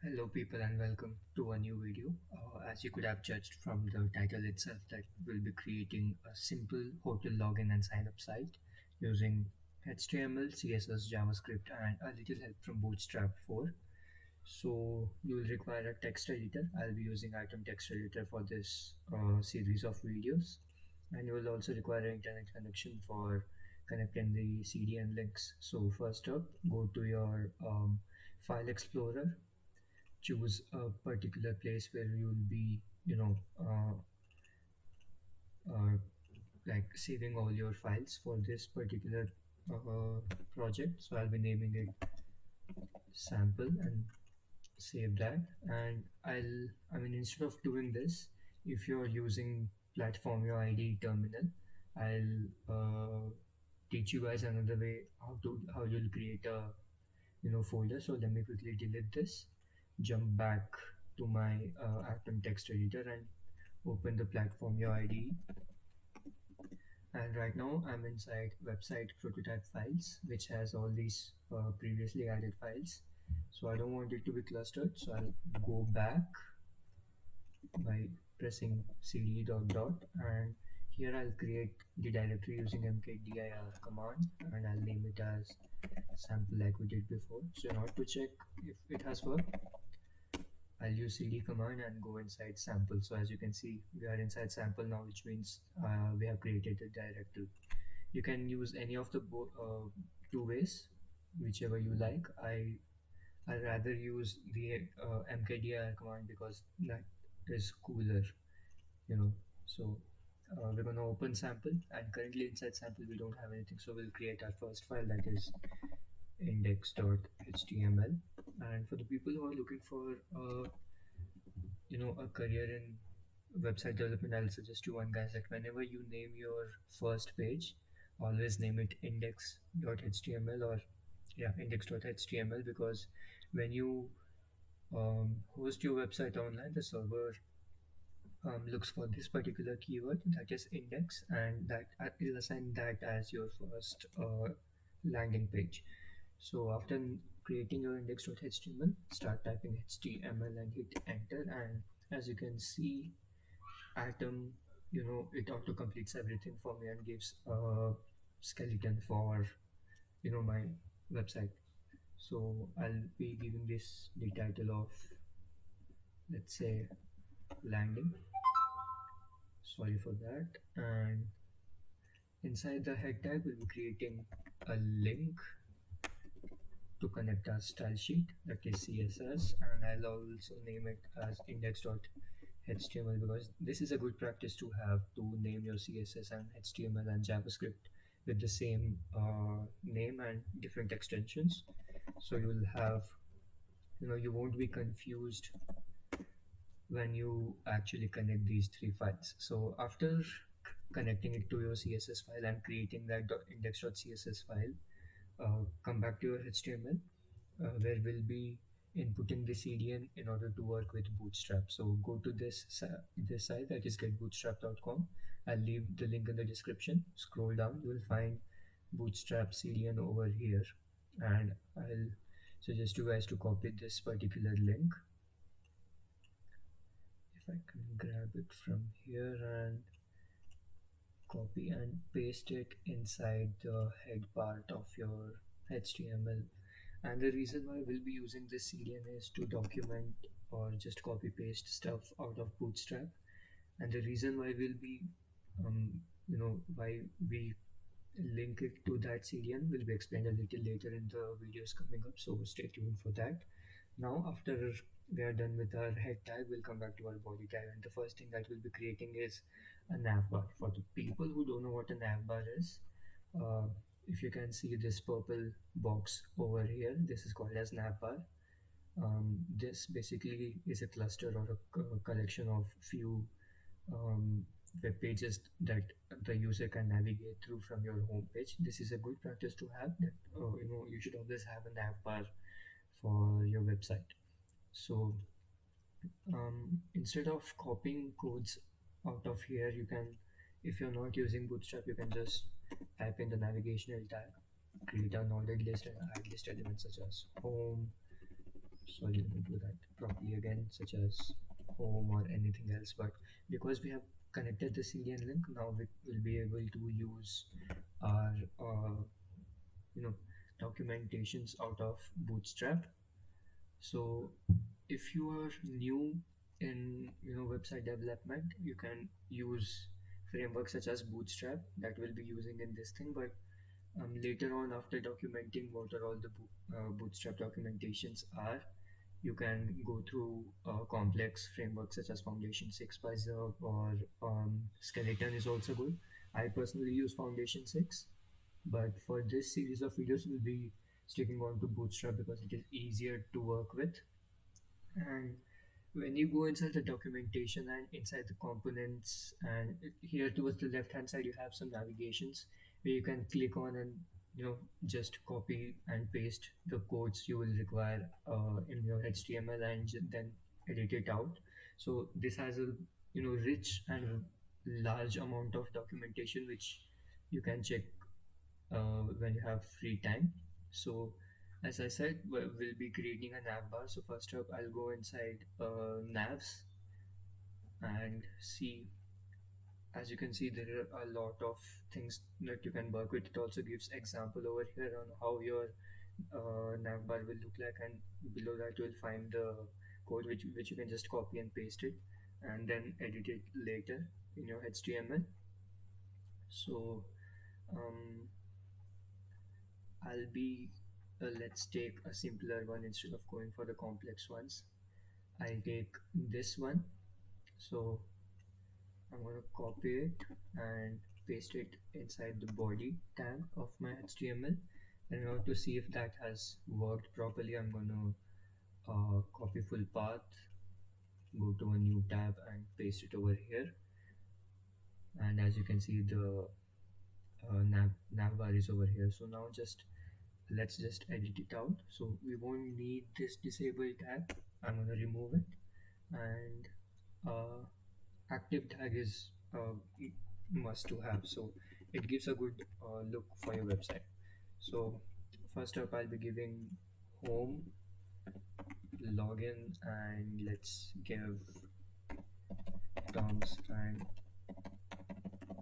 Hello people and welcome to a new video. As you could have judged from the title itself that we'll be creating a simple hotel login and sign up site using HTML, CSS, JavaScript and a little help from Bootstrap 4. So you'll require a text editor. I'll be using item text editor for this series of videos, and you will also require an internet connection for connecting the CDN links. So first up, go to your file explorer, choose a particular place where you'll be uh, like saving all your files for this particular project. So I'll be naming it sample and save that. And instead of doing this, if you're using platform your ID terminal, I'll teach you guys another way how you'll create a folder. So let me quickly delete this, jump back to my atom text editor and open the platform UID. And right now I'm inside website prototype files, which has all these previously added files. So I don't want it to be clustered, so I'll go back by pressing cd dot and here I'll create the directory using mkdir command, and I'll name it as sample like we did before. So in order to check if it has worked, I'll use cd command and go inside sample. So as you can see, we are inside sample now, which means we have created a directory. You can use any of the two ways, whichever you like. I rather use the mkdir command because that is cooler, So we're gonna open sample, and currently inside sample we don't have anything. So we'll create our first file, that is index.html. And for the people who are looking for a career in website development, I'll suggest you one, guys, that whenever you name your first page, always name it index.html or index.html, because when you host your website online, the server looks for this particular keyword, that is index, and that will assign that as your first landing page. So after creating your index.html, start typing HTML and hit enter, and as you can see, Atom, it auto completes everything for me and gives a skeleton for my website. So I'll be giving this the title of, let's say, landing. Sorry for that. And inside the head tag, we'll be creating a link to connect our style sheet, that is CSS, and I'll also name it as index.html, because this is a good practice to have, to name your CSS and HTML and JavaScript with the same name and different extensions. So you'll have, you won't be confused when you actually connect these three files. So after connecting it to your CSS file and creating that index.css file, come back to your HTML, where we'll be inputting the CDN in order to work with Bootstrap. So go to this site, that is getbootstrap.com. I'll leave the link in the description. Scroll down, you will find Bootstrap CDN over here, and I'll suggest you guys to copy this particular link. If I can grab it from here and copy and paste it inside the head part of your HTML. And the reason why we'll be using this CDN is to document or just copy paste stuff out of Bootstrap. And the reason why we'll be why we link it to that CDN will be explained a little later in the videos coming up, so stay tuned for that. Now after we are done with our head tag, we'll come back to our body tag, and the first thing that we'll be creating is a navbar. For the people who don't know what a navbar is, if you can see this purple box over here, this is called as navbar. This basically is a cluster or a collection of few web pages that the user can navigate through from your home page. This is a good practice to have, that you should always have a navbar for your website. So instead of copying codes out of here, you can, if you're not using Bootstrap, you can just type in the navigational tag, create an ordered list and add list elements such as home, sorry, let me do that properly again, such as home or anything else. But because we have connected the CDN link, now we will be able to use our you know documentations out of Bootstrap. So if you are new in website development, you can use frameworks such as Bootstrap that we'll be using in this thing. But later on, after documenting what are all the Bootstrap documentations are, you can go through complex frameworks such as Foundation 6 by Zerp, or Skeleton is also good. I personally use Foundation 6, but for this series of videos, we'll be sticking on to Bootstrap because it is easier to work with. And when you go inside the documentation and inside the components, and here towards the left hand side you have some navigations where you can click on and just copy and paste the codes you will require in your HTML, and then edit it out. So this has a rich and large amount of documentation which you can check when you have free time. So as I said, we'll be creating a nav bar. So first up, I'll go inside navs and see. As you can see, there are a lot of things that you can work with. It also gives example over here on how your nav bar will look like, and below that you will find the code which you can just copy and paste it and then edit it later in your HTML. So um, I'll be let's take a simpler one instead of going for the complex ones. I'll take this one. So I'm going to copy it and paste it inside the body tag of my HTML. And in order to see if that has worked properly, I'm going to copy full path, go to a new tab and paste it over here. And as you can see, the nav bar is over here. So now let's just edit it out. So we won't need this disable tag. I'm going to remove it, and active tag is must to have, so it gives a good look for your website. So first up, I'll be giving home, login, and let's give terms and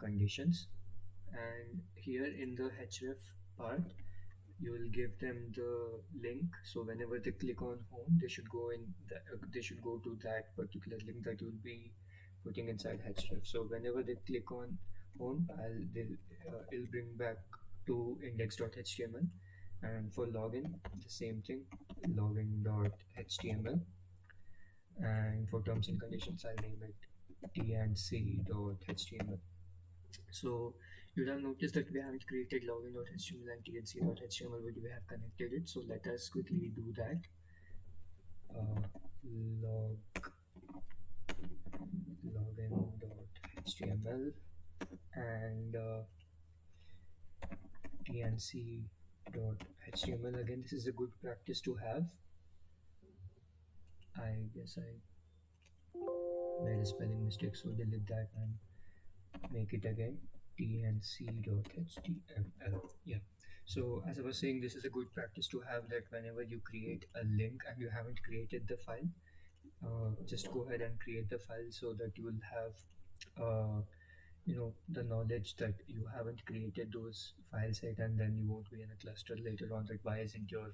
conditions. And here in the href part, you will give them the link, so whenever they click on home, they should go they should go to that particular link that you'll be putting inside href. So whenever they click on home, it'll bring back to index.html. And for login, the same thing, login.html. And for terms and conditions, I'll name it tnc.html. So you'd have noticed that we haven't created login.html and tnc.html, but we have connected it. So let us quickly do that. Login.html and tnc.html. Again, this is a good practice to have. I guess I made a spelling mistake, so delete that and make it again, tnc.html. Yeah, so as I was saying, this is a good practice to have, that whenever you create a link and you haven't created the file, just go ahead and create the file, so that you will have the knowledge that you haven't created those files yet, and then you won't be in a cluster later on that why isn't your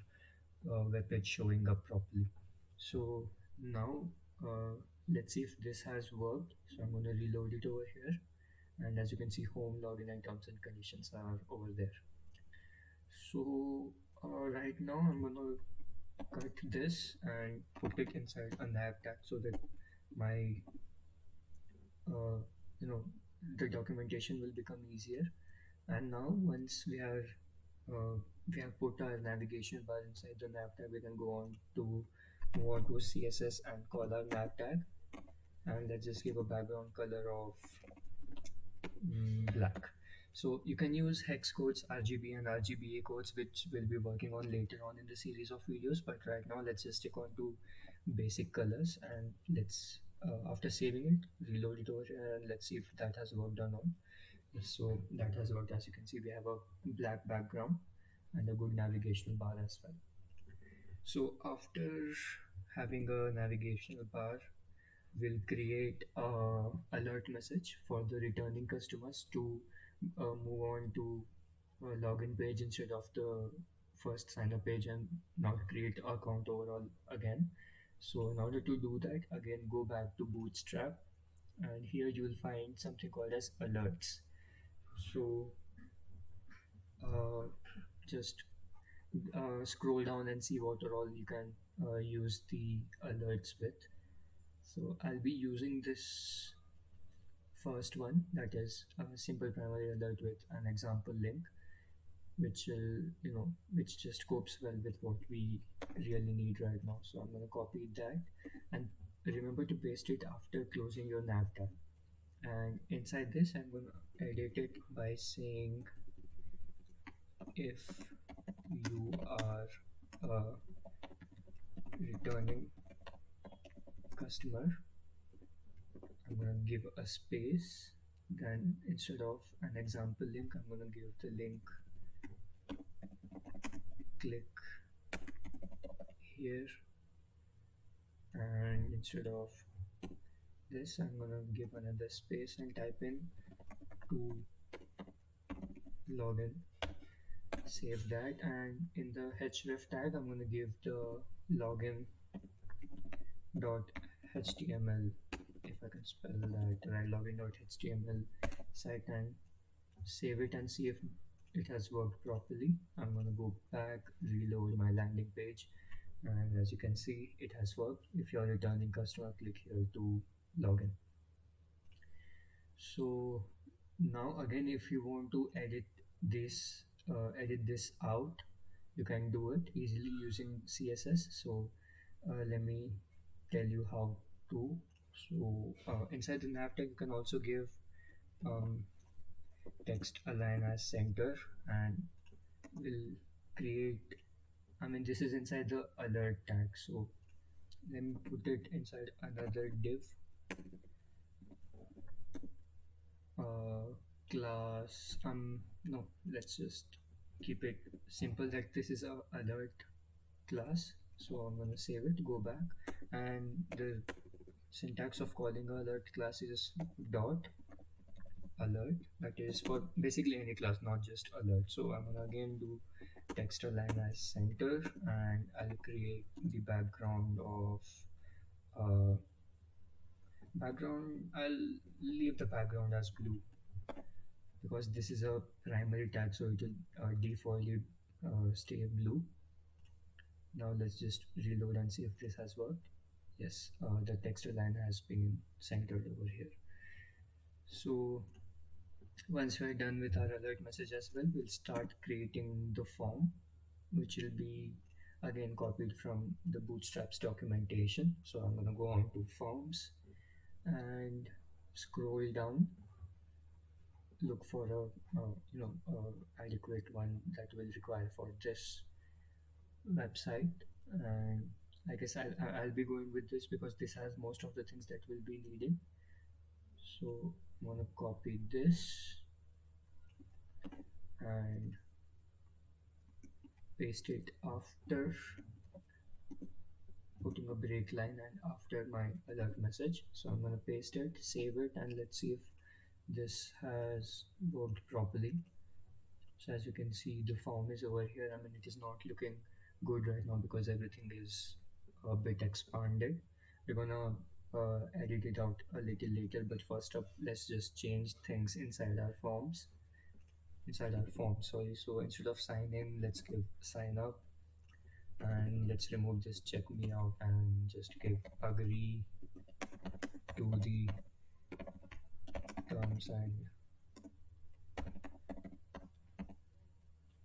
web page showing up properly. So now let's see if this has worked. So I'm going to reload it over here, and as you can see, home, login, and terms and conditions are over there. So right now I'm going to cut this and put it inside a nav tag, so that my the documentation will become easier. And now once we have put our navigation bar inside the nav tag, we can move on to CSS and call our nav tag, and let's just give a background color of black. So you can use hex codes, RGB and RGBA codes, which we'll be working on later on in the series of videos, but right now let's just stick on to basic colors. And let's after saving it, reload it over here, and let's see if that has worked or not. So that has worked. As you can see, we have a black background and a good navigational bar as well. So after having a navigational bar will create a alert message for the returning customers to move on to a login page instead of the first sign up page and not create account overall again. So in order to do that, again go back to Bootstrap, and here you will find something called as alerts. So uh, just scroll down and see what are all you can use the alerts with. So I'll be using this first one, that is a simple primary alert with an example link, which will, which just copes well with what we really need right now. So I'm going to copy that, and remember to paste it after closing your nav tab. And inside this, I'm going to edit it by saying if you are a returning customer, I'm going to give a space. Then instead of an example link, I'm going to give the link click here, and instead of this, I'm going to give another space and type in to login. Save that, and in the href tag, I'm going to give the login dot html, if I can spell that right, login dot html site, and save it and see if it has worked properly. I'm going to go back, reload my landing page, and as you can see, it has worked. If you're a returning customer, click here to login. So now again, if you want to edit this out, you can do it easily using CSS. So let me tell you how to. So inside the nav tag, you can also give um, text align as center, and will create, I mean, this is inside the alert tag. So let me put it inside another div, class. No, let's just keep it simple that this is a alert class. So I'm gonna save it, go back, and the syntax of calling a alert class is dot alert. That is for basically any class, not just alert. So I'm gonna again do text align as center, and I'll create the background of I'll leave the background as blue because this is a primary tag, so it will defaultly stay blue. Now let's just reload and see if this has worked. Yes, the text align has been centered over here. So once we're done with our alert message as well, we'll start creating the form, which will be again copied from the Bootstrap's documentation. So I'm going to go on to forms and scroll down, look for a adequate one that will require for this website. And I guess I'll be going with this because this has most of the things that we'll be needing. So I'm going to copy this and paste it after putting a break line and after my alert message. So I'm going to paste it, save it, and let's see if this has worked properly. So as you can see, the form is over here. I mean, it is not looking good right now because everything is a bit expanded. We're gonna edit it out a little later, but first up, let's just change things inside our forms. Sorry. So instead of sign in, let's give sign up, and let's remove this check me out and just give agree to the terms and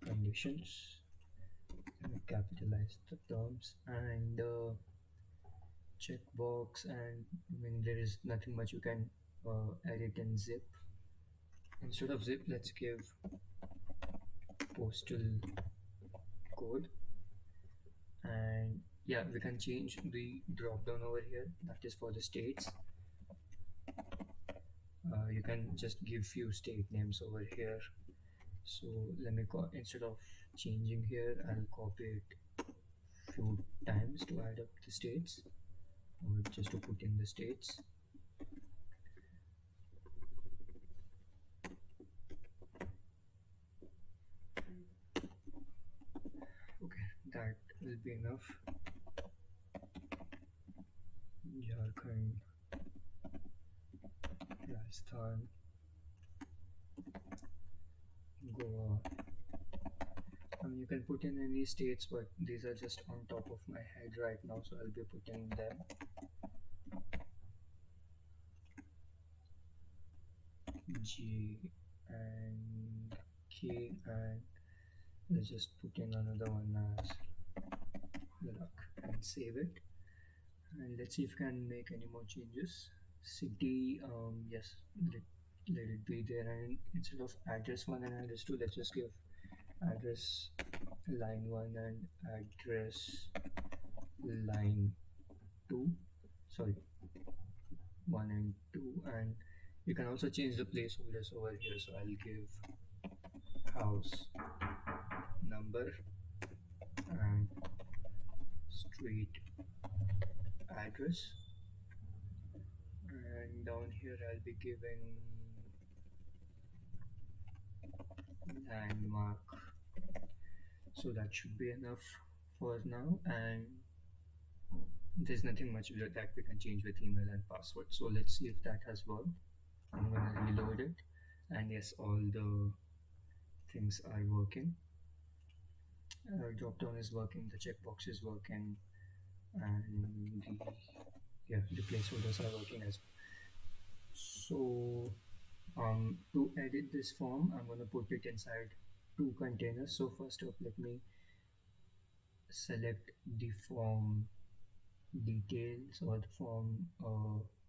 conditions. Let me capitalize the terms and checkbox, and I mean there is nothing much you can edit in zip. Instead of zip, let's give postal code, and yeah, we can change the drop down over here, that is for the states. You can just give few state names over here. So let me instead of changing here, I'll copy it few times to add up the states, or just to put in the states. Okay, that will be enough. Jharkhand, Rajasthan, Goa. I mean, you can put in any states, but these are just on top of my head right now, so I'll be putting them. G and K, and let's just put in another one as Ladakh and save it. And let's see if we can make any more changes. City, yes, let it be there. And instead of address 1 and address 2, let's just give address line 1 and address line 2. Sorry, 1 and 2. And you can also change the placeholders over here. So I'll give house number and street address, and down here I'll be giving landmark. So that should be enough for now, and there's nothing much that we can change with email and password. So let's see if that has worked. I'm gonna reload it, and yes, all the things are working. Drop down is working, the checkbox is working, and the placeholders are working as well. So to edit this form, I'm going to put it inside two containers. So first up, let me select the form details or the form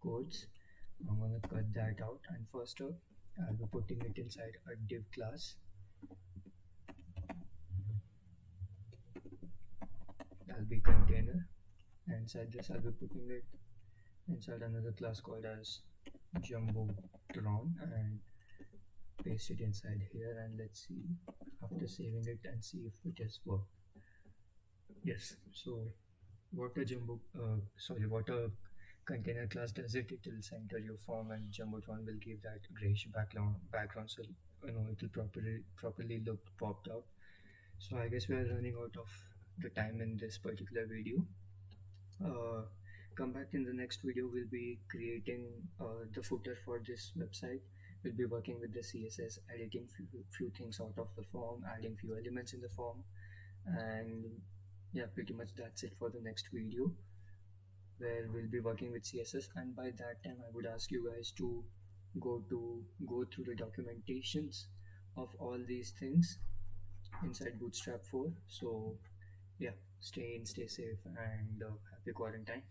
codes. I'm going to cut that out, and first up I'll be putting it inside a div class. That'll be container, and inside this I'll be putting it inside another class called as Jumbotron, and paste it inside here. And let's see after saving it and see if it has worked. Yes, so what a container class does it will center your form, and Jumbotron will give that grayish background, so it will properly look popped out. So I guess we are running out of the time in this particular video. Come back in the next video. We'll be creating the footer for this website. We'll be working with the CSS, editing few things out of the form, adding few elements in the form, and yeah, pretty much that's it for the next video, where we'll be working with CSS. And by that time I would ask you guys to go through the documentations of all these things inside Bootstrap 4. So yeah, stay safe, and happy quarantine.